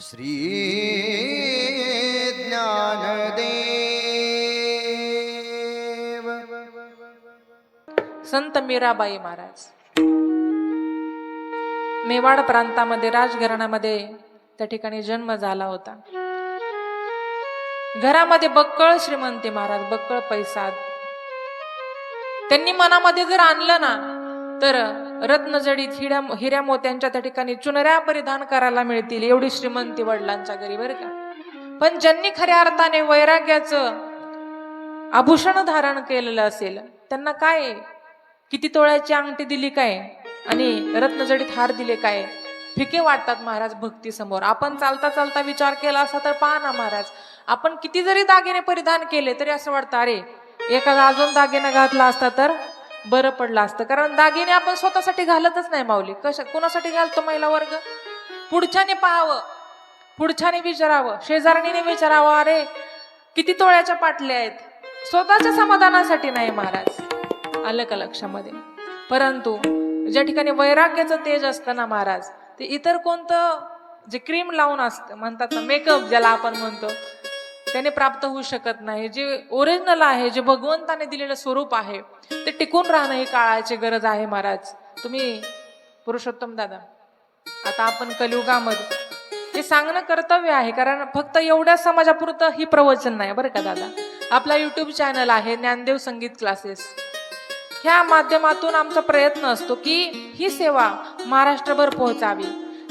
श्री ज्ञानदेव संत मीराबाई महाराज मेवाड प्रांतामध्ये राजघराण्यामध्ये त्या ठिकाणी जन्म झाला होता. घरामध्ये बक्कळ श्रीमंती महाराज, बक्कळ पैसा त्यांनी मनामध्ये जर आणलं ना तर रत्नजडीत हिऱ्या मोत्यांच्या त्या ठिकाणी चुनऱ्या परिधान करायला मिळतील एवढी श्रीमंती वडिलांच्या घरी बरं का. पण ज्यांनी खऱ्या अर्थाने वैराग्याचं आभूषण धारण केलेलं असेल त्यांना काय किती तोळ्याची अंगठी दिली काय आणि रत्नजडीत हार दिले काय फिके वाटतात महाराज भक्ती समोर. आपण चालता चालता विचार केला असता तर पहा ना महाराज, आपण किती जरी दागिने परिधान केले तरी असं वाटतं अरे एखादा अजून दागिना घातला असता तर बरं पडलं असतं. कारण दागिने आपण स्वतःसाठी घालतच नाही माऊली. कोणासाठी घालतो महिला वर्ग? पुढच्याने पाहावं, पुढच्याने विचारावं, शेजारणीने विचारावं अरे किती तोळ्याच्या पाटल्या आहेत, स्वतःच्या समाधानासाठी नाही महाराज. आलं का लक्षामध्ये? परंतु ज्या ठिकाणी वैराग्याचं तेज असतं ना महाराज, ते इतर कोणतं जे क्रीम लावून असतं म्हणतात ना मेकअप ज्याला आपण म्हणतो त्याने प्राप्त होऊ शकत नाही. जे ओरिजिनल आहे, जे भगवंताने दिलेलं स्वरूप आहे ते टिकून राहणं ही काळाची गरज आहे महाराज. तुम्ही पुरुषोत्तम दादा, आता आपण कलियुगामध्ये हे सांगणं कर्तव्य आहे, कारण फक्त एवढ्या समाजापुरतं ही प्रवचन नाही बरं का दादा. आपला युट्यूब चॅनल आहे ज्ञानदेव संगीत क्लासेस, ह्या माध्यमातून आमचा प्रयत्न असतो की ही सेवा महाराष्ट्रभर पोहोचावी.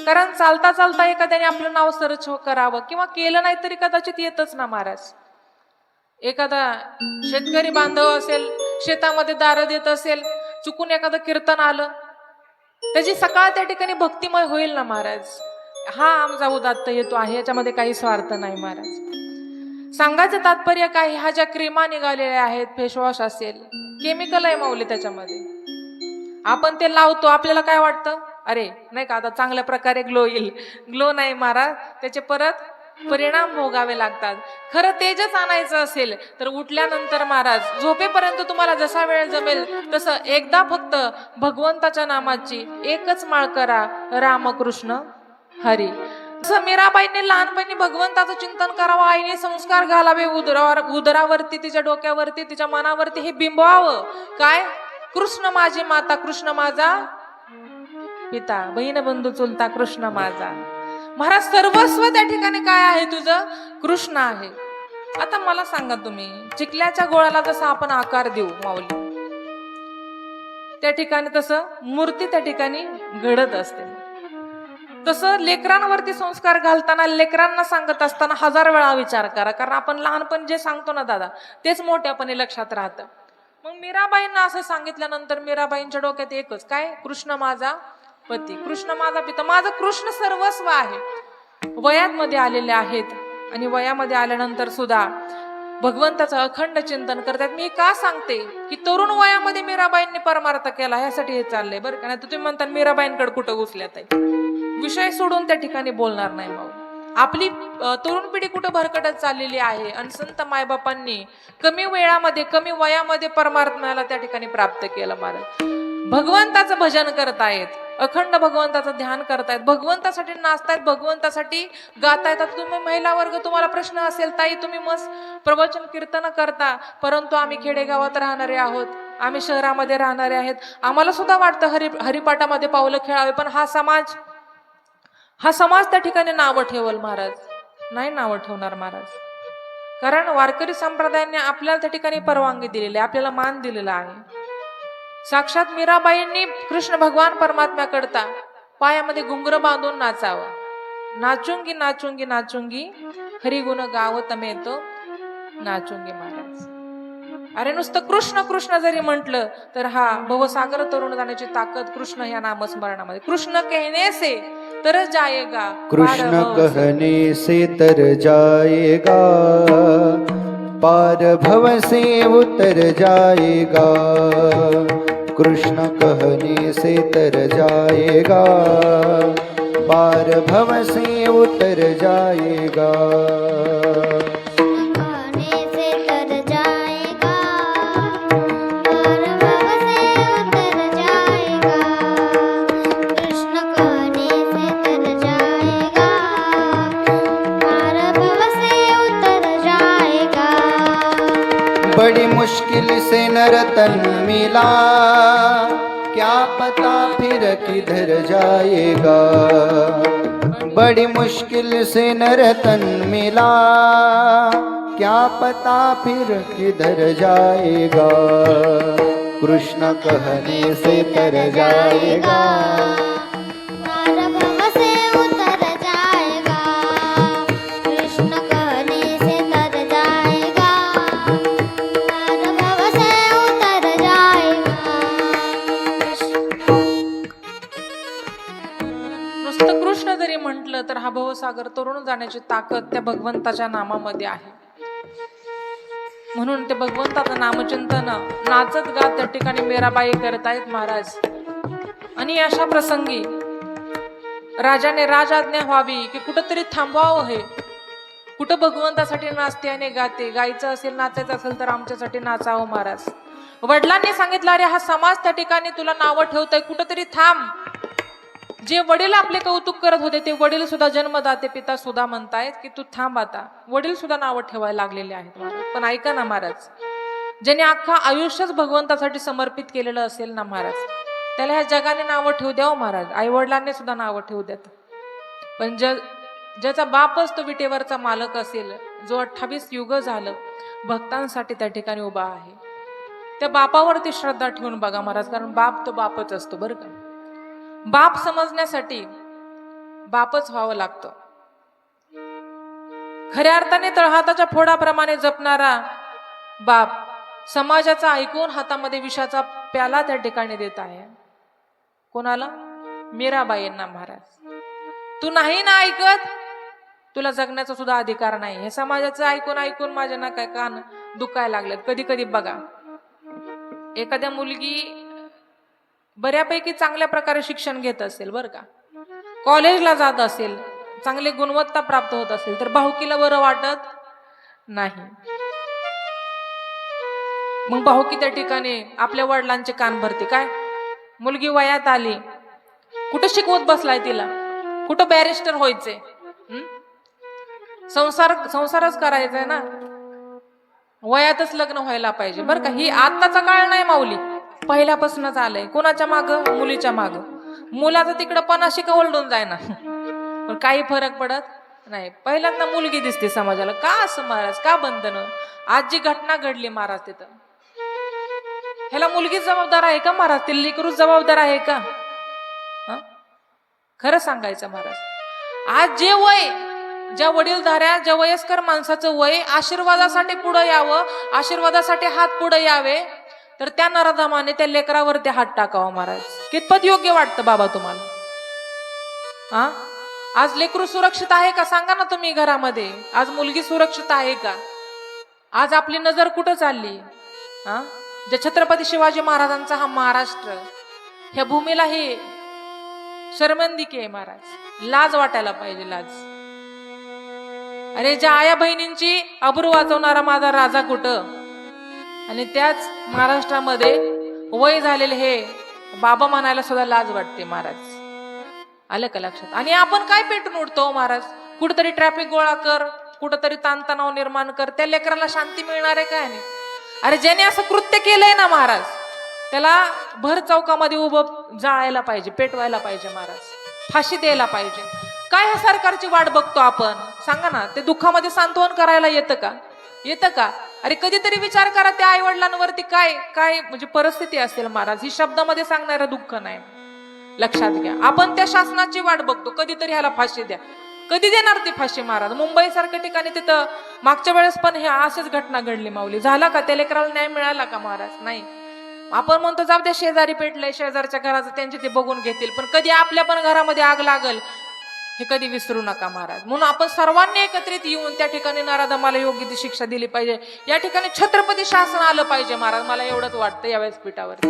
कारण चालता चालता एखाद्याने आपलं नाव सर्च करावं किंवा केलं नाही तरी कदाचित येतच ना महाराज. एखादा शेतकरी बांधव असेल, शेतामध्ये दारं देत असेल, चुकून एखादं कीर्तन आलं, त्याची सकाळ त्या ठिकाणी भक्तिमय होईल ना महाराज. हा आमचा उदात्त हेतू आहे, याच्यामध्ये काही स्वार्थ नाही महाराज. सांगायचं तात्पर्य काय, ह्या ज्या क्रीमा निघालेल्या आहेत, फेसवॉश असेल, केमिकल आहे माऊली त्याच्यामध्ये. आपण ते लावतो, आपल्याला काय वाटतं अरे नाही का आता चांगल्या प्रकारे ग्लो येईल. ग्लो नाही महाराज, त्याचे परत परिणाम भोगावे लागतात. खरं तेजच आणायचं असेल तर उठल्यानंतर महाराज झोपेपर्यंत तुम्हाला जसा वेळ जमेल तसं एकदा फक्त भगवंताच्या नामाची एकच माळ करा, रामकृष्ण हरी. जसं मीराबाईंनी लहानपणी भगवंताचं चिंतन करावं, आईने संस्कार घालावे उदरावरती, तिच्या डोक्यावरती, तिच्या मनावरती हे बिंबवावं. काय? कृष्ण माझी माता, कृष्ण माझा पिता, बहीण बंधू चुलता, कृष्ण माझा. महाराज सर्वस्व त्या ठिकाणी काय आहे तुझं? कृष्ण आहे. आता मला सांगा तुम्ही, चिखल्याच्या गोळ्याला जसा आपण आकार देऊ माऊली, त्या ठिकाणी तसं मूर्ती त्या ठिकाणी घडत असते. तसं लेकरांवरती संस्कार घालताना, लेकरांना सांगत असताना 1000 वेळा विचार करा, कारण आपण लहानपणी जे सांगतो ना दादा तेच मोठ्यापणे लक्षात राहतं. मग मीराबाईंना असं सांगितल्यानंतर मीराबाईंच्या डोक्यात एकच काय, कृष्ण माझा पती, कृष्ण माझा पिता, माझं कृष्ण सर्वस्व आहे. वयामध्ये आलेले आहेत आणि वयामध्ये आल्यानंतर सुद्धा भगवंताचं अखंड चिंतन करतात. मी का सांगते की तरुण वयामध्ये मीराबाईंनी परमार्थ केला, ह्यासाठी हे चाललंय बरं का. नाही तर तुम्ही म्हणता मीराबाईंकडे कुठं घुसल्यात आहे, विषय सोडून त्या ठिकाणी बोलणार नाही. मग आपली तरुण पिढी कुठं भरकटत चाललेली आहे आणि संत मायबापांनी कमी वेळामध्ये, कमी वयामध्ये परमात्म्याला त्या ठिकाणी प्राप्त केलं. महाराज भगवंताचं भजन करतायत, अखंड भगवंताचं ध्यान करतायत, भगवंतासाठी नाचतायत, भगवंतासाठी गातायत. तुम्ही महिला वर्ग, तुम्हाला प्रश्न असेल ताई तुम्ही मस्त प्रवचन कीर्तन करता, परंतु आम्ही खेडेगावात राहणारे आहोत, आम्ही शहरामध्ये राहणारे आहेत, आम्हाला सुद्धा वाटतं हरिपाठामध्ये पावलं खेळावे, पण हा समाज त्या ठिकाणी नावं ठेवल महाराज. नाही नावं ठेवणार महाराज, कारण वारकरी संप्रदायाने आपल्याला त्या ठिकाणी परवानगी दिलेली आहे, आपल्याला मान दिलेला आहे. साक्षात मीराबाईंनी कृष्ण भगवान परमात्म्याकडता पायामध्ये घुंगर बांधून नाचावं. नाचुंगी नाचुंगी नाचुंगी हरिगुण गावत मेतो नाचुंगी महाराज. अरे नुसतं कृष्ण कृष्ण जरी म्हटलं तर हा भवसागर तरुण जाण्याची ताकद कृष्ण या नामस्मरणामध्ये. कृष्ण कहने से तर जाएगा, कृष्ण कहने से तर जाएगा, पार भव से उतर जाएगा. कृष्ण कहने से तर जाएगा, पार भव से उतर जाएगा. बड़ी मुश्किल से नर तन मिला, क्या पता फिर किधर जाएगा। बड़ी मुश्किल से नर तन मिला, क्या पता फिर किधर जाएगा। कृष्ण कहने से तर जाएगा, पार भव से उतर जाएगा। कृष्ण कहने से तर जाएगा, पार भव से उतर जाएगा। नुसतं कृष्ण जरी म्हटलं तर हा भवसागर तरुण जाण्याची ताकद त्या भगवंताच्या नामामध्ये आहे. म्हणून ते भगवंताचं नामचिंतन नाचत गात त्या ठिकाणी मीराबाई करतायत महाराज. आणि अशा प्रसंगी राजाने राजाज्ञा व्हावी की कुठंतरी थांबवावं. हे कुठं भगवंतासाठी नाचते आणि गाते, गायचं असेल नाचायचं असेल तर आमच्यासाठी नाचावं महाराज. वडिलांनी सांगितलं अरे हा समाज त्या ठिकाणी तुला नावं ठेवतंय, कुठंतरी थांब. जे वडील आपले कौतुक करत होते ते वडील सुद्धा जन्मदाते पिता सुद्धा म्हणतायत की तू थांब आता. वडील सुद्धा नावं ठेवायला लागलेले आहेत महाराज. पण ऐका ना महाराज, ज्याने अख्खा आयुष्यच भगवंतासाठी समर्पित केलेलं असेल ना महाराज, त्याला ह्या जगाने नावं ठेवू द्यावं महाराज. आई वडिलांनी सुद्धा नावं ठेवू द्यात. पण ज्याचा बापच तो विटेवरचा मालक असेल, जो 28 युग झालं भक्तांसाठी त्या ठिकाणी उभा आहे, त्या बापावरती श्रद्धा ठेवून बघा महाराज. कारण बाप तो बापच असतो बरं का. बाप समजण्यासाठी बापच व्हावं लागतं. खऱ्या अर्थाने तळहाताच्या फोडाप्रमाणे जपणारा बाप समाजाचा ऐकून हातामध्ये विषाचा प्याला त्या ठिकाणी देत आहे. कोणाला? मीराबाईंना महाराज. तू नाही ना ऐकत, तुला जगण्याचा सुद्धा अधिकार नाही. हे समाजाचं ऐकून ऐकून माझ्या ना काय कान दुखायला लागलेत. कधी कधी बघा एखाद्या मुलगी बऱ्यापैकी चांगल्या प्रकारे शिक्षण घेत असेल बरं का, कॉलेजला जात असेल, चांगली गुणवत्ता प्राप्त होत असेल, तर भाऊकीला बरं वाटत नाही. मग भाऊकी त्या ठिकाणी आपल्या वडिलांचे कान भरते. काय मुलगी वयात आली, कुठं शिकवत बसलाय तिला, कुठं बॅरिस्टर व्हायचंय, संसारच करायचंय ना, वयातच लग्न व्हायला पाहिजे बरं का. ही आत्ताचा काळ नाही माऊली, पहिल्यापासूनच आलंय. कोणाच्या माग? मुलीच्या माग. मुलाचं तिकडं पणाशी का ओलडून जाय ना, पण काही फरक पडत नाही. पहिल्यांदा मुलगी दिसते समाजाला. का असं महाराज? का बंधन? आज जी घटना घडली महाराज तिथं, ह्याला मुलगी जबाबदार आहे का महाराज? ते लेकरू जबाबदार आहे का? खरं सांगायचं महाराज, आज जे वय, ज्या वडीलधाऱ्या, ज्या वयस्कर माणसाचं वय आशीर्वादासाठी पुढे यावं, आशीर्वादासाठी हात पुढे यावे, तर त्या नराधमाने त्या लेकरावरती हात टाकावा महाराज. कितपत योग्य वाटतं बाबा तुम्हाला? आज लेकरू सुरक्षित आहे का? सांगा ना तुम्ही घरामध्ये. आज मुलगी सुरक्षित आहे का? आज आपली नजर कुठं चालली? जे छत्रपती शिवाजी महाराजांचा हा महाराष्ट्र, ह्या भूमीला हे शर्मंदिकी आहे महाराज. लाज वाटायला पाहिजे, लाज. अरे ज्या आया बहिणींची अब्रू वाचवणारा माझा राजा कुठं, आणि त्याच महाराष्ट्रामध्ये वय झालेले हे बाबा म्हणायला सुद्धा लाज वाटते महाराज. आलं का लक्षात? आणि आपण काय पेटून उठतो महाराज? कुठंतरी ट्रॅफिक गोळा कर, कुठंतरी ताणतणाव निर्माण कर, त्या लेकराला शांती मिळणार आहे काय? नाही. अरे ज्याने असं कृत्य केलंय ना महाराज, त्याला भर चौकामध्ये उभं जाळायला पाहिजे, पेटवायला पाहिजे महाराज, फाशी द्यायला पाहिजे. काय ह्या सरकारची वाट बघतो आपण? सांगा ना. ते दुःखामध्ये सांत्वन करायला येतं का? येतं का? अरे कधीतरी विचार करा त्या आई वडिलांवरती काय काय म्हणजे परिस्थिती असेल महाराज. ही शब्दामध्ये सांगणारं दुःख नाही. लक्षात घ्या. आपण त्या शासनाची वाट बघतो, कधीतरी ह्याला फाशी द्या. कधी देणार ती फाशी महाराज? मुंबई सारख्या ठिकाणी तिथं मागच्या वेळेस पण हे अशीच घटना घडली माऊली. झाला का? त्या लेकराला न्याय मिळाला का महाराज? नाही. आपण म्हणतो जाऊ द्या, शेजारी पेटलंय, शेजारच्या घराचं त्यांचे ते बघून घेतील, पण कधी आपल्या पण घरामध्ये आग लागल हे कधी विसरू नका महाराज. म्हणून आपण सर्वांनी एकत्रित येऊन त्या ठिकाणी नराधमाला योग्य ती शिक्षा दिली पाहिजे. या ठिकाणी छत्रपती शासन आलं पाहिजे महाराज. मला एवढंच वाटतं यावेळेस पीठावरती.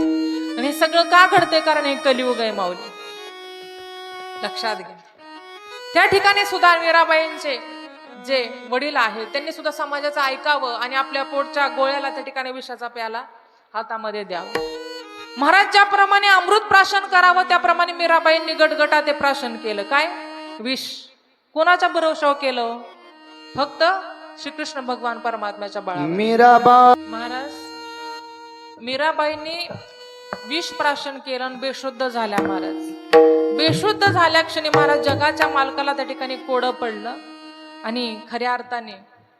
आणि हे सगळं का घडतंय? कारण हे कलियुग आहे माऊली. लक्षात घ्या. त्या ठिकाणी सुद्धा मीराबाईंचे जे वडील आहेत त्यांनी सुद्धा समाजाचं ऐकावं आणि आपल्या पोटच्या गोळ्याला त्या ठिकाणी विषाचा प्याला हातामध्ये द्यावं. महाराज ज्याप्रमाणे अमृत प्राशन करावं त्याप्रमाणे मीराबाईंनी गटगटा ते प्राशन केलं. काय? विष. कोणाच्या भरोशावर केलं? फक्त श्रीकृष्ण भगवान परमात्म्याच्या बळावर. मीराबाई महाराज मीराबाईंनी विष प्राशन केलं आणि बेशुद्ध झाल्या. महाराज बेशुद्ध झाल्या क्षणी महाराज जगाच्या मालकाला त्या ठिकाणी कोडं पडलं आणि खऱ्या अर्थाने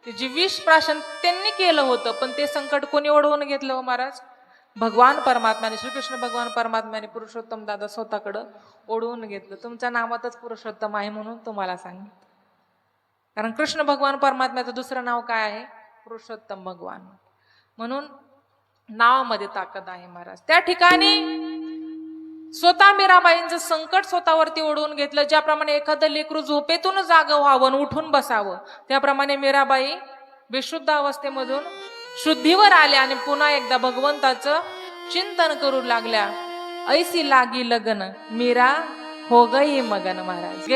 ते जे विष प्राशन त्यांनी केलं होतं, पण ते संकट कोणी ओढवून घेतलं हो महाराज? भगवान परमात्म्याने, श्रीकृष्ण भगवान परमात्म्याने पुरुषोत्तम दादा स्वतःकडं ओढवून घेतलं. तुमच्या नावातच पुरुषोत्तम आहे म्हणून तुम्हाला सांगितलं. कारण कृष्ण भगवान परमात्म्याचं दुसरं नाव काय आहे? पुरुषोत्तम भगवान. म्हणून नावामध्ये ताकद आहे महाराज. त्या ठिकाणी स्वतः मीराबाईंचं संकट स्वतःवरती ओढवून घेतलं. ज्याप्रमाणे एखादं लेकरू झोपेतून जागं व्हावं, उठून बसावं, त्याप्रमाणे मीराबाई बेशुद्ध अवस्थेमधून शुद्धीवर आल्या आणि पुन्हा एकदा भगवंताचं चिंतन करू लागल्या. ऐसी लागी लगन मीरा हो गई मगन. महाराज